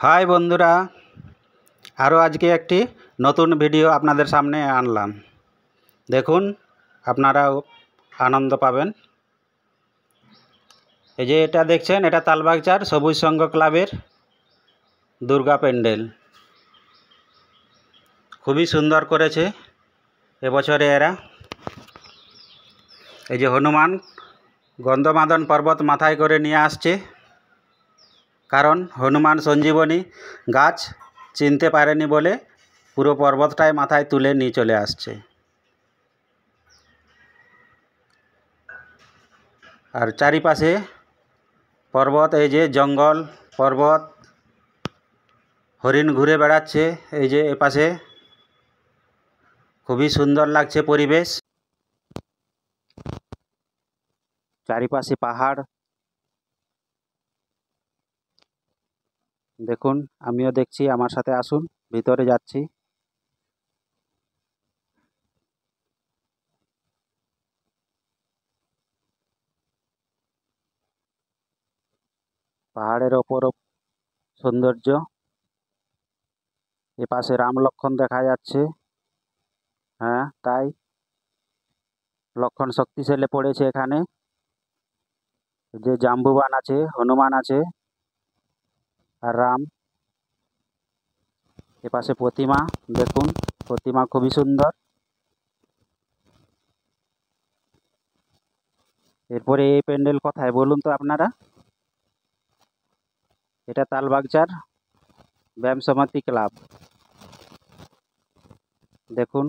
High বন্ধুরা, আরও আজকে একটি নতুন ভিডিও আপনাদের সামনে আনলাম। দেখুন, আপনারাও আনন্দ পাবেন। এই যে এটা দেখছেন, এটা তালবাগচার সবুজ সংঘ ক্লাবের দুর্গা প্যান্ডেল। খুবই সুন্দর করেছে এবছরে এরা। এই যে হনুমান গন্ধমাদন পর্বত মাথায় করে নিয়ে আসছে, কারণ হনুমান সঞ্জীবনী গাছ চিনতে পারেনি বলে পুরো পর্বতটাই মাথায় তুলে নিয়ে চলে আসছে। আর চারিপাশে পর্বত, এই যে জঙ্গল, পর্বত, হরিণ ঘুরে বেড়াচ্ছে এই যে এপাশে। খুবই সুন্দর লাগছে পরিবেশ, চারিপাশে পাহাড়। দেখুন, আমিও দেখছি, আমার সাথে আসুন, ভিতরে যাচ্ছি। পাহাড়ের ওপর সৌন্দর্য। এপাশে রাম লক্ষণ দেখা যাচ্ছে। হ্যাঁ, তাই লক্ষণ শক্তিশালী পড়েছে এখানে। যে জাম্বুবান আছে, হনুমান আছে, আর রাম। এপাশে প্রতিমা, দেখুন প্রতিমা খুবই সুন্দর। এরপরে এই প্যান্ডেল কোথায় বলুন তো আপনারা? এটা তালবাগচার ব্যায়াম সমিতি ক্লাব। দেখুন,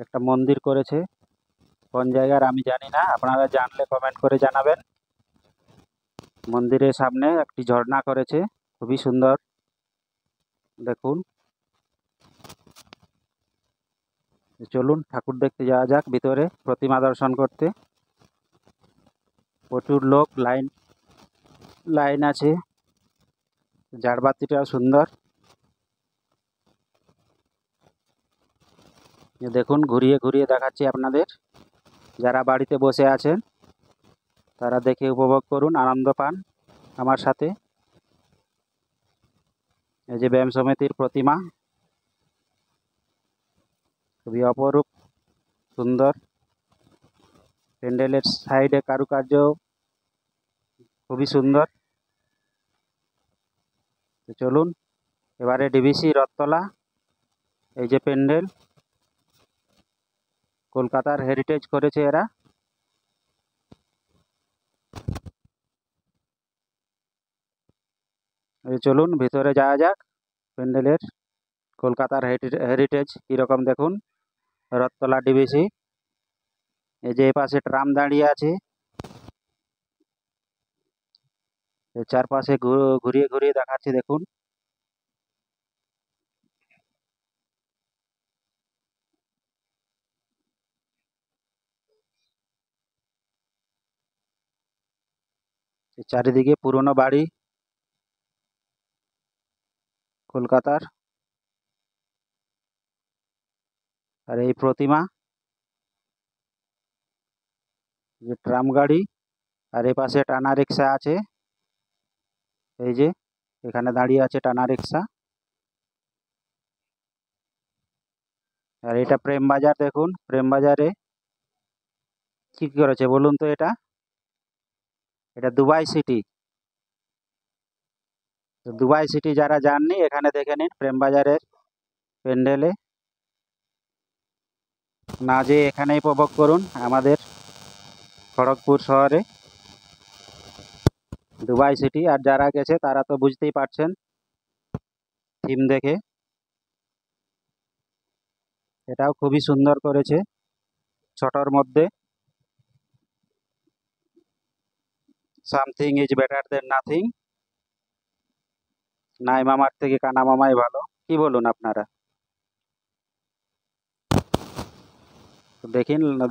একটা মন্দির করেছে, কোন জায়গার আমি জানি না, আপনারা জানলে কমেন্ট করে জানাবেন। মন্দিরের সামনে একটি ঝর্ণা করেছে, খুবই সুন্দর। দেখুন, চলুন ঠাকুর দেখতে যাওয়া যাক ভিতরে, প্রতিমা দর্শন করতে। প্রচুর লোক, লাইন লাইন আছে। ঝাড়বাতিটাও সুন্দর। দেখুন, ঘুরিয়ে ঘুরিয়ে দেখাচ্ছি আপনাদের। যারা বাড়িতে বসে আছেন তারা দেখে উপভোগ করুন, আনন্দ পান আমার সাথে। এই যে ব্যায়াম সমিতির প্রতিমা, খুবই অপরূপ সুন্দর। প্যান্ডেলের সাইডে কারুকার্য খুবই সুন্দর। তো চলুন এবারে ডিভিসি রথতলা। এই যে প্যান্ডেল, কলকাতার হেরিটেজ করেছে এরা। চলুন ভিতরে যাওয়া যাক প্যান্ডেলের। কলকাতার হেরিটেজ কীরকম দেখুন, রথতলা ডিভিসি। এই যে এপাশে ট্রাম দাঁড়িয়ে আছে, চারপাশে ঘুরিয়ে ঘুরিয়ে দেখাচ্ছি দেখুন। চারিদিকে পুরনো বাড়ি কলকাতার। আর এই প্রতিমা, যে ট্রাম গাড়ি, আর এই পাশে টানা রিক্সা আছে। এই যে এখানে দাঁড়িয়ে আছে টানা রিক্সা। আর এটা প্রেম বাজার, দেখুন প্রেম বাজারে কি করেছে বলুন তো? এটা দুবাই সিটি। তো দুবাই সিটি যারা যাননি, এখানে দেখে নিন প্রেম বাজারের প্যান্ডেলে। না যেয়ে এখানেই উপভোগ করুন আমাদের খড়গপুর শহরে দুবাই সিটি। আর যারা গেছে তারা তো বুঝতেই পারছেন থিম দেখে। এটাও খুবই সুন্দর করেছে, ছোটর মধ্যে। Something is better then nothing. নাই মামার থেকে কানা মামাই ভালো, কি বলুন আপনারা?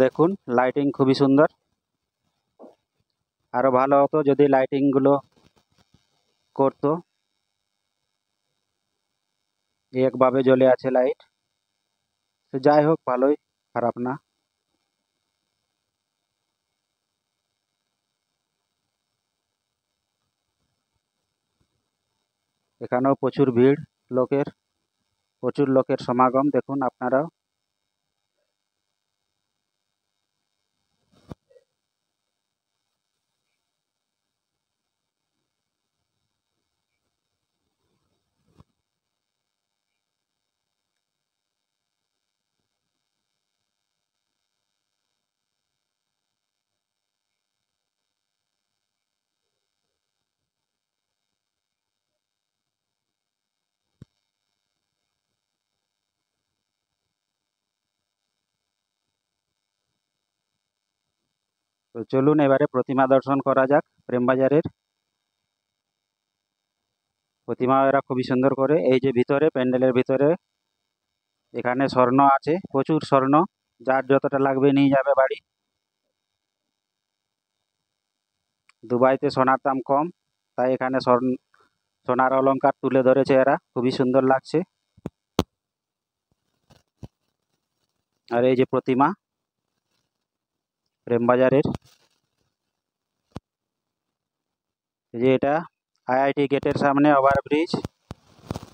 দেখুন লাইটিং খুবই সুন্দর। আরো ভালো হতো যদি লাইটিং গুলো করতো। একভাবে জ্বলে আছে লাইট। তো যাই হোক, ভালোই, খারাপ না। এখানেও প্রচুর ভিড় লোকের, প্রচুর লোকের সমাগম দেখুন আপনারাও। তো চলুন এবারে প্রতিমা দর্শন করা যাক প্রেমবাজারের। প্রতিমা এরা খুবই সুন্দর করে, এই যে ভিতরে প্যান্ডেলের ভিতরে এখানে স্বর্ণ আছে, প্রচুর স্বর্ণ, যার যতটা লাগবে নিয়ে যাবে বাড়ি। দুবাইতে সোনার দাম কম, তাই এখানে সোনার অলংকার তুলে ধরেছে এরা, খুবই সুন্দর লাগছে। আর এই যে প্রতিমা প্রেমবাজারের, এই যে এটা আইআইটি গেটের সামনে ওভারব্রিজ,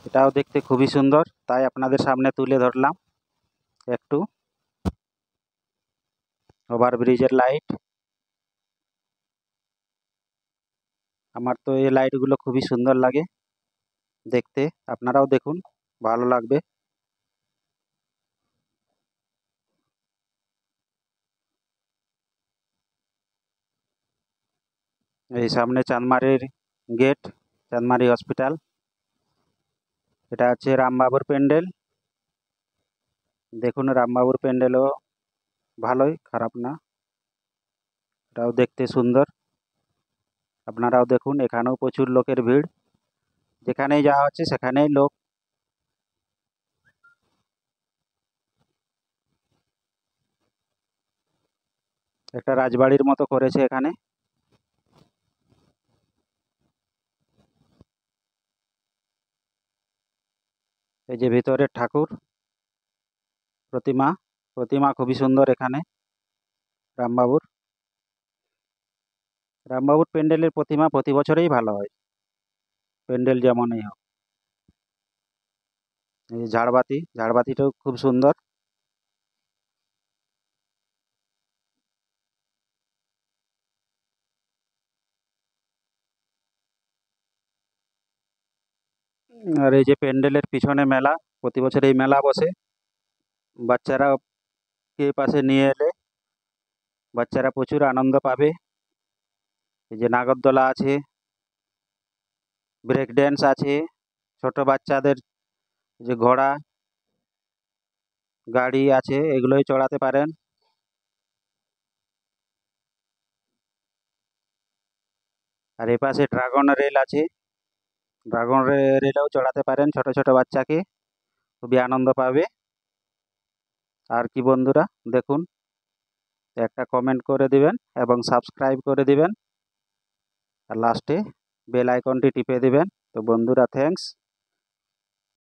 এটাও দেখতে খুবই সুন্দর, তাই আপনাদের সামনে তুলে ধরলাম একটু। ওভারব্রিজের লাইট, আমার তো এই লাইটগুলো খুবই সুন্দর লাগে দেখতে, আপনারাও দেখুন, ভালো লাগবে। এই সামনে চাঁদমারির গেট, চাঁদমারি হসপিটাল। এটা হচ্ছে রামবাবুর প্যান্ডেল, দেখুন রামবাবুর প্যান্ডেলও ভালোই, খারাপ না, এটাও দেখতে সুন্দর। আপনারাও দেখুন, এখানেও প্রচুর লোকের ভিড়, যেখানেই যাওয়া হচ্ছে সেখানেই লোক। একটা রাজবাড়ির মতো করেছে এখানে। এই যে ভিতরে ঠাকুর প্রতিমা, প্রতিমা খুবই সুন্দর এখানে রামবাবুর। রামবাবুর প্যান্ডেলের প্রতিমা প্রতি বছরেই ভালো হয়, প্যান্ডেল যেমনই হোক। এই যে ঝাড়বাতি, ঝাড়বাতিটাও খুব সুন্দর। আর এই যে প্যান্ডেলের পিছনে মেলা, প্রতি বছর এই মেলা বসে, বাচ্চারা কে পাশে নিয়ে এলে বাচ্চারা প্রচুর আনন্দ পাবে। এই যে নাগরদোলা আছে, ব্রেক ড্যান্স আছে, ছোট বাচ্চাদের যে ঘোড়া গাড়ি আছে এগুলোই চড়াতে পারেন। আর এপাশে ড্রাগন রেল আছে, ড্রাগন রেলেও চড়াতে পারেন ছোট ছোট বাচ্চাকে, খুবই আনন্দ পাবে। আর কি বন্ধুরা, দেখুন, একটা কমেন্ট করে দিবেন এবং সাবস্ক্রাইব করে দিবেন, আর লাস্টে বেল আইকনটি টিপে দিবেন। তো বন্ধুরা, থ্যাঙ্কস।